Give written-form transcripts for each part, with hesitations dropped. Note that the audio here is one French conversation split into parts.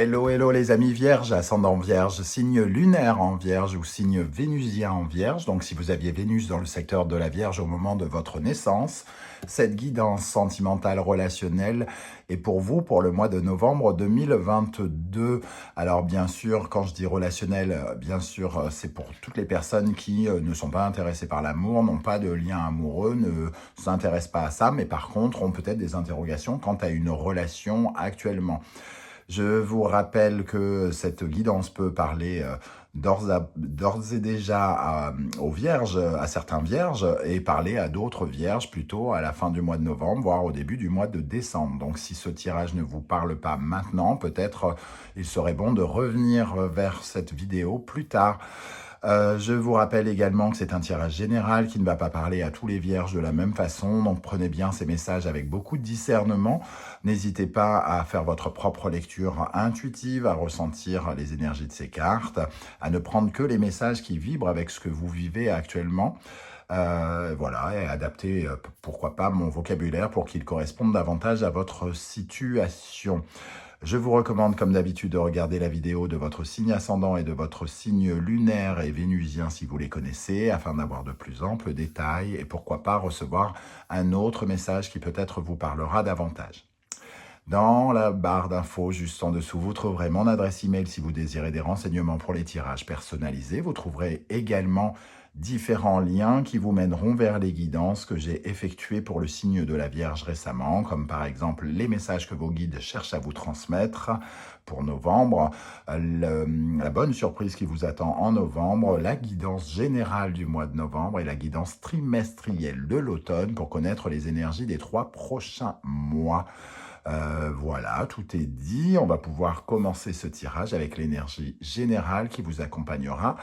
Hello, hello les amis vierges, ascendant vierge, signe lunaire en vierge ou signe vénusien en vierge. Donc si vous aviez Vénus dans le secteur de la vierge au moment de votre naissance, cette guidance sentimentale relationnelle est pour vous pour le mois de novembre 2022. Alors bien sûr, quand je dis relationnel, bien sûr, c'est pour toutes les personnes qui ne sont pas intéressées par l'amour, n'ont pas de lien amoureux, ne s'intéressent pas à ça, mais par contre ont peut-être des interrogations quant à une relation actuellement. Je vous rappelle que cette guidance peut parler d'ores et déjà aux vierges, à certains vierges, et parler à d'autres vierges plutôt à la fin du mois de novembre, voire au début du mois de décembre. Donc si ce tirage ne vous parle pas maintenant, peut-être il serait bon de revenir vers cette vidéo plus tard. Je vous rappelle également que c'est un tirage général qui ne va pas parler à tous les vierges de la même façon, donc prenez bien ces messages avec beaucoup de discernement. N'hésitez pas à faire votre propre lecture intuitive, à ressentir les énergies de ces cartes, à ne prendre que les messages qui vibrent avec ce que vous vivez actuellement. Voilà, et adapter, pourquoi pas, mon vocabulaire pour qu'il corresponde davantage à votre situation. Je vous recommande, comme d'habitude, de regarder la vidéo de votre signe ascendant et de votre signe lunaire et vénusien si vous les connaissez, afin d'avoir de plus amples détails et pourquoi pas recevoir un autre message qui peut-être vous parlera davantage. Dans la barre d'infos juste en dessous, vous trouverez mon adresse email si vous désirez des renseignements pour les tirages personnalisés. Vous trouverez également différents liens qui vous mèneront vers les guidances que j'ai effectuées pour le signe de la Vierge récemment, comme par exemple les messages que vos guides cherchent à vous transmettre pour novembre, la bonne surprise qui vous attend en novembre, la guidance générale du mois de novembre et la guidance trimestrielle de l'automne pour connaître les énergies des 3 prochains mois. Voilà, tout est dit. On va pouvoir commencer ce tirage avec l'énergie générale qui vous accompagnera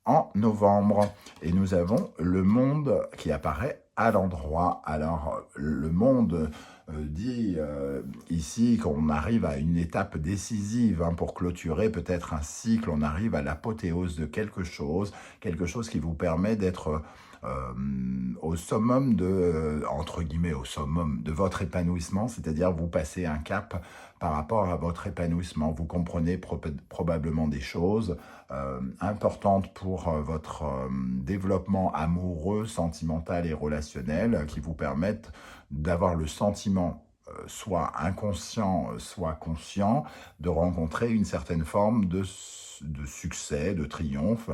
en novembre. Et nous avons le monde qui apparaît à l'endroit. Alors, le monde dit ici qu'on arrive à une étape décisive pour clôturer peut-être un cycle. On arrive à l'apothéose de quelque chose qui vous permet d'être au summum de, entre guillemets, au summum de votre épanouissement, c'est-à-dire vous passez un cap par rapport à votre épanouissement. Vous comprenez probablement des choses importantes pour votre développement amoureux, sentimental et relationnel qui vous permettent d'avoir le sentiment soit inconscient, soit conscient, de rencontrer une certaine forme de succès, de triomphe,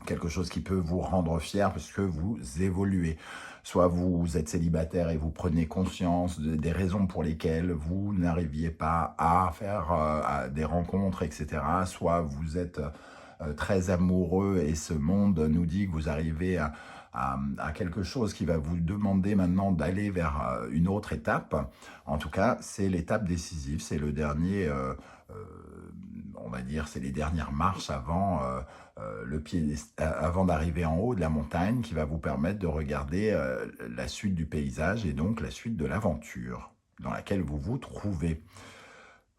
quelque chose qui peut vous rendre fier parce que vous évoluez. Soit vous êtes célibataire et vous prenez conscience des raisons pour lesquelles vous n'arriviez pas à faire des rencontres, etc. Soit vous êtes très amoureux et ce monde nous dit que vous arrivez à quelque chose qui va vous demander maintenant d'aller vers une autre étape. En tout cas, c'est l'étape décisive, c'est le dernier... on va dire, c'est les dernières marches avant avant d'arriver en haut de la montagne qui va vous permettre de regarder la suite du paysage et donc la suite de l'aventure dans laquelle vous vous trouvez.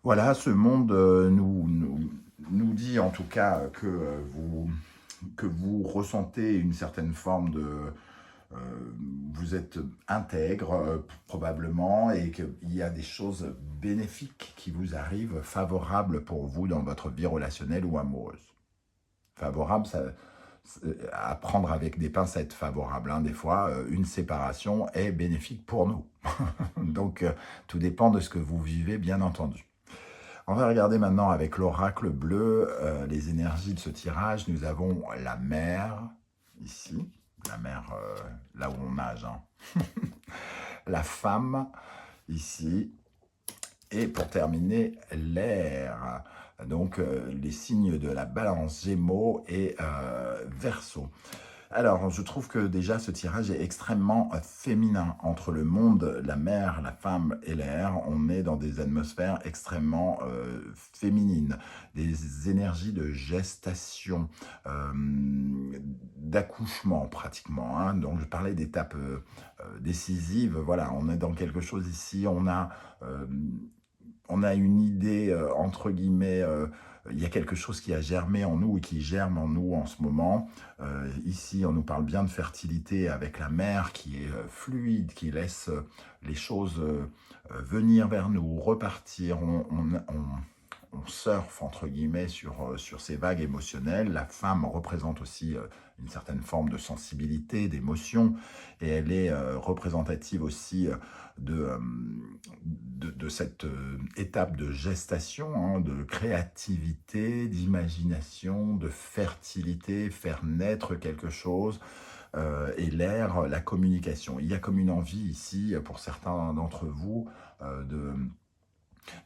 Voilà, ce monde nous dit en tout cas que vous ressentez une certaine forme de... vous êtes intègre probablement et qu'il y a des choses bénéfiques qui vous arrivent, favorables pour vous dans votre vie relationnelle ou amoureuse. Favorable, ça, à prendre avec des pincettes favorables. Des fois, une séparation est bénéfique pour nous. Donc, tout dépend de ce que vous vivez, bien entendu. On va regarder maintenant avec l'oracle bleu les énergies de ce tirage. Nous avons la mer, ici. La mer, là où on nage. La femme, ici. Et pour terminer, l'air. Donc, les signes de la balance, Gémeaux et Verseau. Alors, je trouve que déjà, ce tirage est extrêmement féminin. Entre le monde, la mer, la femme et l'air, on est dans des atmosphères extrêmement féminines. Des énergies de gestation, d'accouchement pratiquement. Donc, je parlais d'étapes décisives. Voilà, on est dans quelque chose ici. On a une idée, entre guillemets, il y a quelque chose qui a germé en nous et qui germe en nous en ce moment. Ici, on nous parle bien de fertilité avec la mer qui est fluide, qui laisse les choses venir vers nous, repartir. on surfe entre guillemets sur ces vagues émotionnelles. La femme représente aussi une certaine forme de sensibilité, d'émotion, et elle est représentative aussi de cette étape de gestation, hein, de créativité, d'imagination, de fertilité, faire naître quelque chose. Et l'air, la communication. Il y a comme une envie ici, pour certains d'entre vous,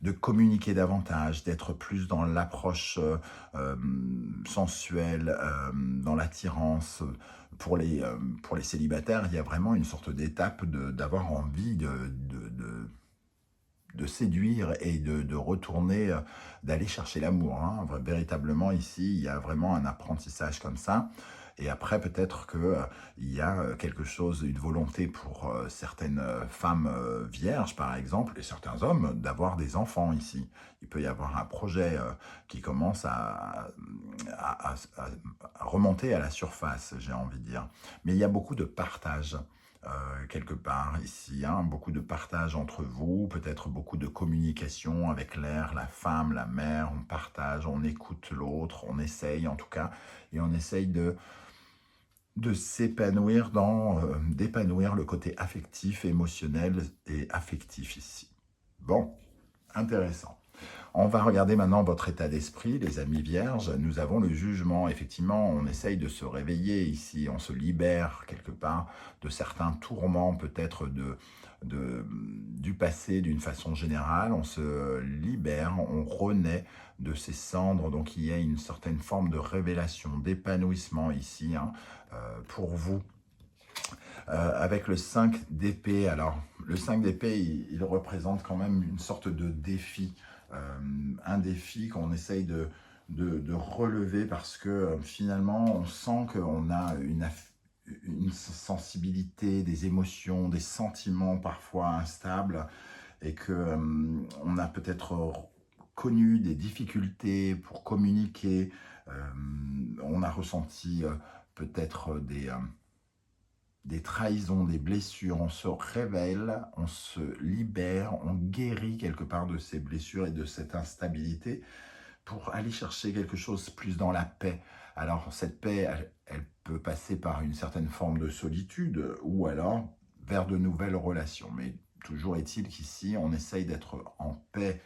de communiquer davantage, d'être plus dans l'approche sensuelle, dans l'attirance. Pour les célibataires, il y a vraiment une sorte d'étape d'avoir envie de séduire et de retourner, d'aller chercher l'amour. Hein. Véritablement, ici, il y a vraiment un apprentissage comme ça. Et après, peut-être qu'il y a quelque chose, une volonté pour certaines femmes vierges, par exemple, et certains hommes, d'avoir des enfants ici. Il peut y avoir un projet qui commence à remonter à la surface, j'ai envie de dire. Mais il y a beaucoup de partage. Quelque part ici, hein, beaucoup de partage entre vous, peut-être beaucoup de communication avec l'air, la femme, la mère, on partage, on écoute l'autre, on essaye en tout cas, et on essaye de s'épanouir d'épanouir le côté affectif, émotionnel et affectif ici. Bon, intéressant. On va regarder maintenant votre état d'esprit, les amis vierges. Nous avons le jugement. Effectivement, on essaye de se réveiller ici. On se libère quelque part de certains tourments, peut-être du passé d'une façon générale. On se libère, on renaît de ces cendres. Donc, il y a une certaine forme de révélation, d'épanouissement ici, hein, pour vous. Avec le 5 d'épée. Alors, le 5 d'épée, il représente quand même une sorte de défi. Un défi qu'on essaye de relever parce que finalement, on sent qu'on a une sensibilité, des émotions, des sentiments parfois instables et qu'on a peut-être connu des difficultés pour communiquer. On a ressenti peut-être des trahisons, des blessures, on se révèle, on se libère, on guérit quelque part de ces blessures et de cette instabilité pour aller chercher quelque chose plus dans la paix. Alors cette paix, elle peut passer par une certaine forme de solitude ou alors vers de nouvelles relations. Mais toujours est-il qu'ici, on essaye d'être en paix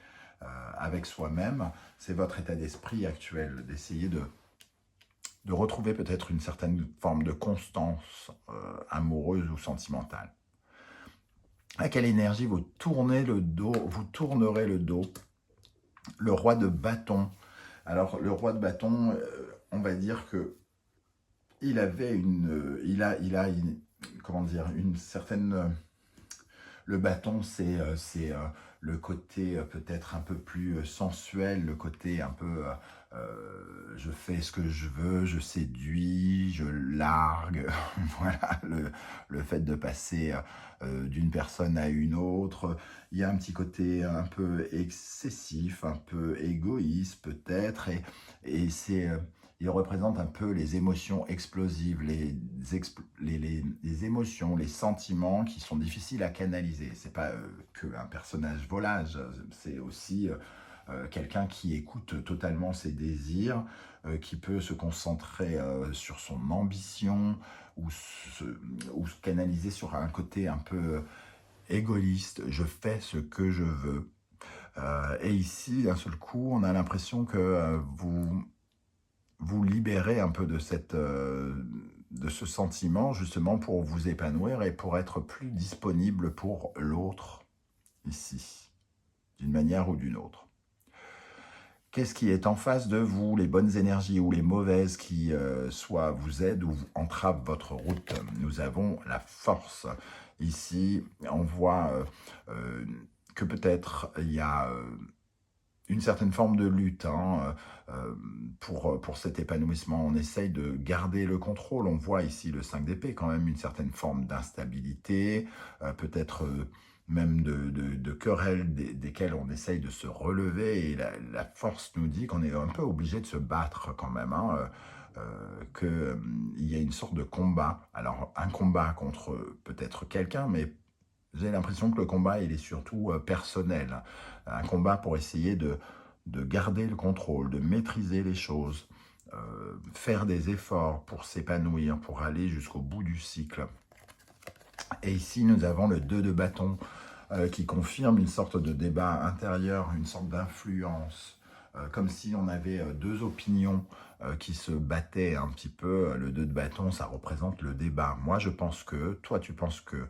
avec soi-même. C'est votre état d'esprit actuel, d'essayer de retrouver peut-être une certaine forme de constance amoureuse ou sentimentale. À quelle énergie vous tournerez le dos? Le roi de bâton. Alors, le roi de bâton, on va dire que il avait comment dire, une certaine... le bâton, c'est le côté peut-être un peu plus sensuel, le côté un peu je fais ce que je veux, je séduis, je largue. Voilà, le fait de passer d'une personne à une autre. Il y a un petit côté un peu excessif, un peu égoïste peut-être, et c'est... il représente un peu les émotions explosives, les émotions, les sentiments qui sont difficiles à canaliser. C'est pas qu'un personnage volage, c'est aussi quelqu'un qui écoute totalement ses désirs, qui peut se concentrer sur son ambition ou se canaliser sur un côté un peu égoïste. Je fais ce que je veux. Et ici, d'un seul coup, on a l'impression que vous libérez un peu de ce sentiment, justement, pour vous épanouir et pour être plus disponible pour l'autre, ici, d'une manière ou d'une autre. Qu'est-ce qui est en face de vous, les bonnes énergies ou les mauvaises qui soit vous aident ou entravent votre route? Nous avons la force. Ici, on voit que peut-être il y a... une certaine forme de lutte hein, pour cet épanouissement. On essaye de garder le contrôle. On voit ici le 5 d'épée, quand même une certaine forme d'instabilité, peut-être même de querelles desquelles on essaye de se relever. Et la force nous dit qu'on est un peu obligé de se battre quand même, hein, qu'il y a une sorte de combat. Alors, un combat contre peut-être quelqu'un, mais j'ai l'impression que le combat, il est surtout personnel. Un combat pour essayer de de garder le contrôle, de maîtriser les choses, faire des efforts pour s'épanouir, pour aller jusqu'au bout du cycle. Et ici, nous avons le 2 de bâton qui confirme une sorte de débat intérieur, une sorte d'influence, comme si on avait deux opinions qui se battaient un petit peu. Le 2 de bâton, ça représente le débat. Moi, je pense que, toi, tu penses que,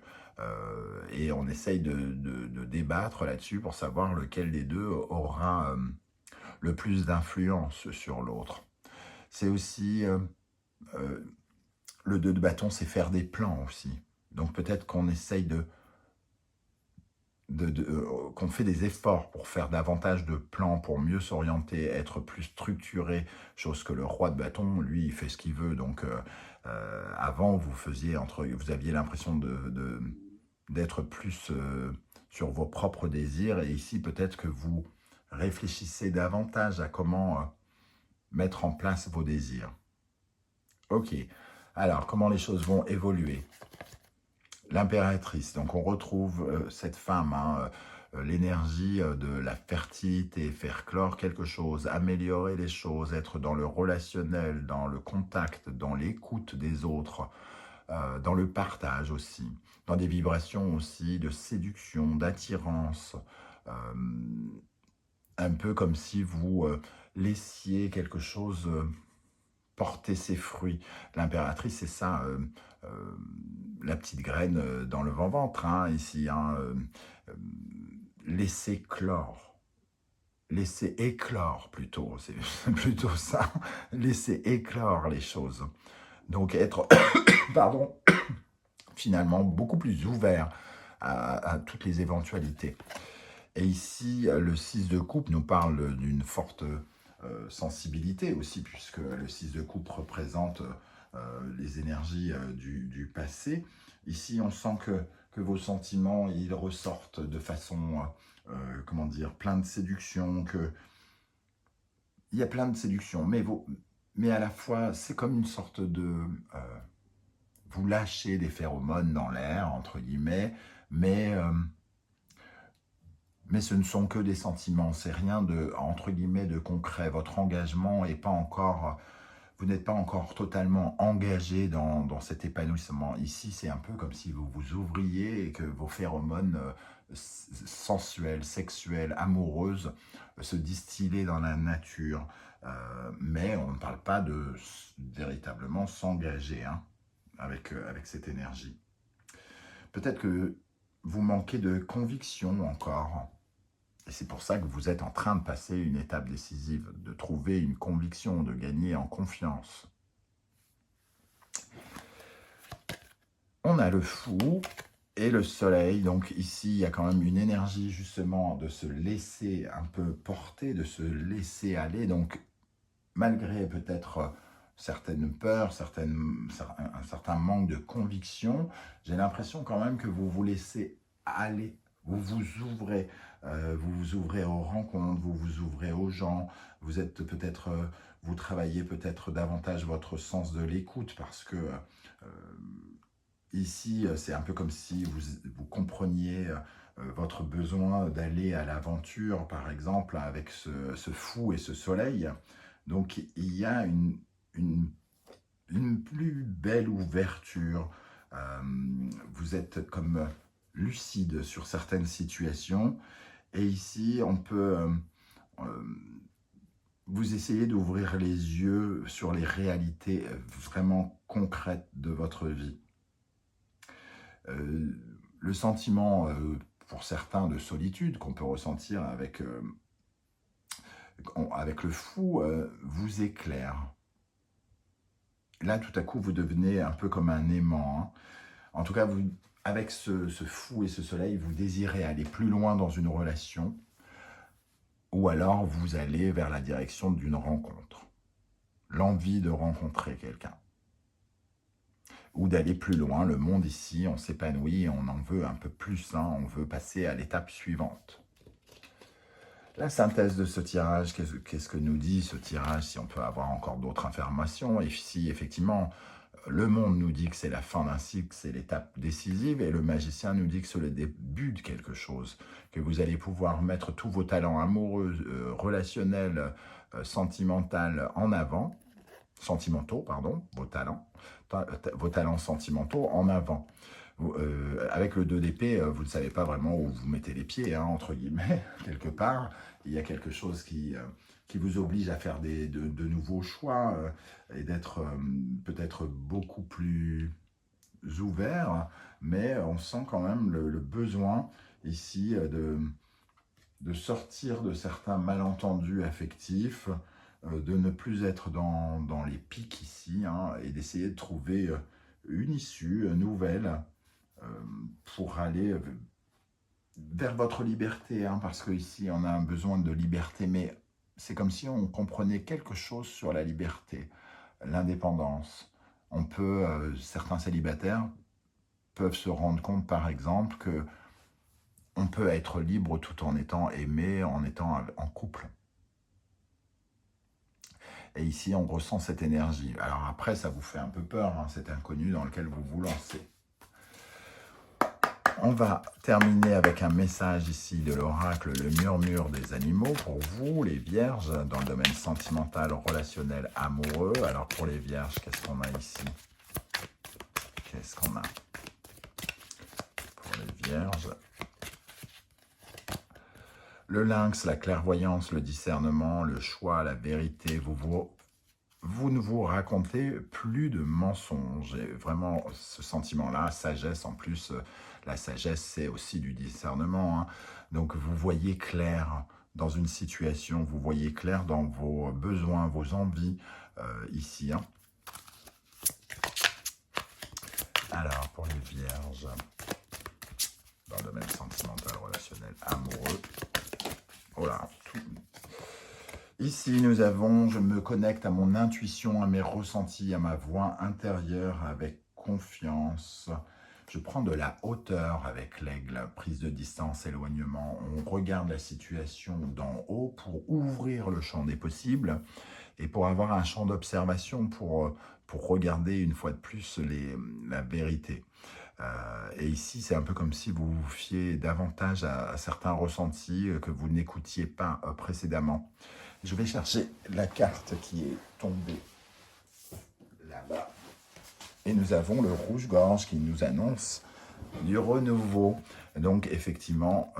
et on essaye de débattre là-dessus pour savoir lequel des deux aura le plus d'influence sur l'autre. C'est aussi, le 2 de bâton, c'est faire des plans aussi. Donc peut-être qu'on essaye qu'on fait des efforts pour faire davantage de plans, pour mieux s'orienter, être plus structuré, chose que le roi de bâton, lui, il fait ce qu'il veut. Donc avant, vous aviez l'impression d'être plus sur vos propres désirs, et ici, peut-être que vous réfléchissez davantage à comment mettre en place vos désirs. Ok, alors comment les choses vont évoluer? L'impératrice, donc on retrouve cette femme, hein, l'énergie de la fertilité, faire clore quelque chose, améliorer les choses, être dans le relationnel, dans le contact, dans l'écoute des autres, dans le partage aussi, dans des vibrations aussi de séduction, d'attirance, un peu comme si vous laissiez quelque chose porter ses fruits. L'impératrice, c'est ça, la petite graine dans le ventre, hein, ici, hein, laisser clore, laisser éclore plutôt, c'est plutôt ça, laisser éclore les choses. Donc être, pardon, finalement beaucoup plus ouvert à toutes les éventualités. Et ici, le 6 de coupe nous parle d'une forte sensibilité aussi, puisque le 6 de coupe représente les énergies du passé. Ici, on sent que vos sentiments, ils ressortent de façon, comment dire, plein de séduction, il y a plein de séduction, mais à la fois, c'est comme une sorte de... vous lâchez des phéromones dans l'air, entre guillemets, mais ce ne sont que des sentiments, c'est rien de, entre guillemets, de concret. Votre engagement n'est pas encore, vous n'êtes pas encore totalement engagé dans cet épanouissement. Ici, c'est un peu comme si vous vous ouvriez et que vos phéromones sensuelles, sexuelles, amoureuses se distillaient dans la nature. Mais on ne parle pas de véritablement s'engager hein, avec cette énergie. Peut-être que vous manquez de conviction encore. Et c'est pour ça que vous êtes en train de passer une étape décisive, de trouver une conviction, de gagner en confiance. On a le fou et le soleil. Donc ici, il y a quand même une énergie justement de se laisser un peu porter, de se laisser aller. Donc malgré peut-être certaines peurs, un certain manque de conviction, j'ai l'impression quand même que vous vous laissez aller. Vous vous ouvrez aux rencontres, vous vous ouvrez aux gens, vous êtes peut-être, vous travaillez peut-être davantage votre sens de l'écoute parce que ici, c'est un peu comme si vous compreniez votre besoin d'aller à l'aventure, par exemple, avec ce fou et ce soleil. Donc, il y a une plus belle ouverture. Vous êtes comme lucide sur certaines situations. Et ici, on peut... vous essayez d'ouvrir les yeux sur les réalités vraiment concrètes de votre vie. Le sentiment, pour certains, de solitude qu'on peut ressentir avec le fou, vous éclaire. Là, tout à coup, vous devenez un peu comme un aimant. Hein. En tout cas, avec ce fou et ce soleil, vous désirez aller plus loin dans une relation, ou alors vous allez vers la direction d'une rencontre. L'envie de rencontrer quelqu'un. Ou d'aller plus loin. Le monde ici, on s'épanouit, on en veut un peu plus, hein, on veut passer à l'étape suivante. La synthèse de ce tirage, qu'est-ce que nous dit ce tirage, si on peut avoir encore d'autres informations? Et si effectivement, Le monde nous dit que c'est la fin d'un cycle, c'est l'étape décisive, et le magicien nous dit que c'est le début de quelque chose, que vous allez pouvoir mettre tous vos talents amoureux, relationnels, sentimentaux en avant, sentimentaux, pardon, vos talents sentimentaux en avant. Avec le 2 d'épée, vous ne savez pas vraiment où vous mettez les pieds, hein, entre guillemets, quelque part. Il y a quelque chose qui vous oblige à faire de nouveaux choix et d'être peut-être beaucoup plus ouvert, mais on sent quand même le besoin ici de sortir de certains malentendus affectifs, de ne plus être dans les pics ici, hein, et d'essayer de trouver une issue nouvelle pour aller vers votre liberté, hein, parce qu'ici on a un besoin de liberté, mais c'est comme si on comprenait quelque chose sur la liberté, l'indépendance. On peut, certains célibataires peuvent se rendre compte par exemple que on peut être libre tout en étant aimé, en étant en couple. Et ici, on ressent cette énergie. Alors après, ça vous fait un peu peur, hein, cet inconnu dans lequel vous vous lancez. On va terminer avec un message ici de l'oracle, le murmure des animaux, pour vous, les vierges, dans le domaine sentimental, relationnel, amoureux. Alors pour les vierges, qu'est-ce qu'on a ici? Qu'est-ce qu'on a pour les vierges? Le lynx, la clairvoyance, le discernement, le choix, la vérité, vous ne vous racontez plus de mensonges. Et vraiment, ce sentiment-là, sagesse en plus, la sagesse, c'est aussi du discernement, hein. Donc, vous voyez clair dans une situation, vous voyez clair dans vos besoins, vos envies, ici, hein. Alors, pour les vierges, dans le domaine sentimental, relationnel, amoureux, voilà, tout. Ici, nous avons, je me connecte à mon intuition, à mes ressentis, à ma voix intérieure avec confiance. Je prends de la hauteur avec l'aigle, prise de distance, éloignement. On regarde la situation d'en haut pour ouvrir le champ des possibles et pour avoir un champ d'observation pour regarder une fois de plus la vérité. Et ici, c'est un peu comme si vous vous fiez davantage à certains ressentis que vous n'écoutiez pas précédemment. Je vais chercher la carte qui est tombée là-bas. Et nous avons le rouge-gorge qui nous annonce du renouveau. Donc, effectivement,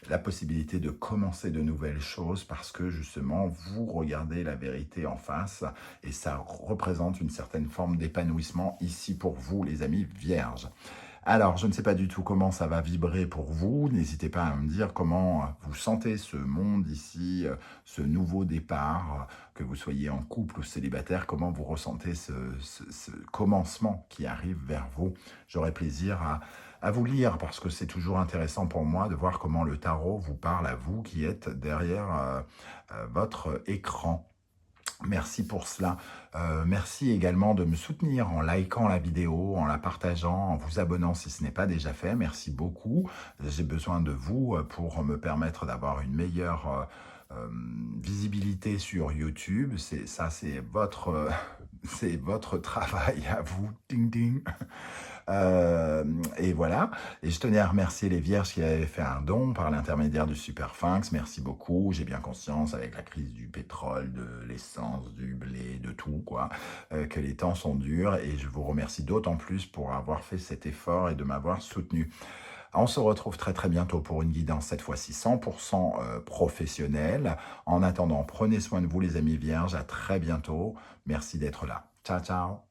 la possibilité de commencer de nouvelles choses parce que, justement, vous regardez la vérité en face et ça représente une certaine forme d'épanouissement ici pour vous, les amis vierges. Alors, je ne sais pas du tout comment ça va vibrer pour vous. N'hésitez pas à me dire comment vous sentez ce monde ici, ce nouveau départ, que vous soyez en couple ou célibataire, comment vous ressentez ce commencement qui arrive vers vous. J'aurai plaisir à vous lire parce que c'est toujours intéressant pour moi de voir comment le tarot vous parle à vous qui êtes derrière votre écran. Merci pour cela. Merci également de me soutenir en likant la vidéo, en la partageant, en vous abonnant si ce n'est pas déjà fait. Merci beaucoup. J'ai besoin de vous pour me permettre d'avoir une meilleure visibilité sur YouTube. Ça, c'est votre travail à vous. Ding ding. Et voilà, et je tenais à remercier les vierges qui avaient fait un don par l'intermédiaire du Superphinx. Merci beaucoup. J'ai bien conscience avec la crise du pétrole, de l'essence, du blé, de tout quoi, que les temps sont durs et je vous remercie d'autant plus pour avoir fait cet effort et de m'avoir soutenu. On se retrouve très très bientôt pour une guidance, cette fois-ci 100% professionnelle. En attendant, prenez soin de vous les amis vierges, à très bientôt. Merci d'être là. Ciao ciao.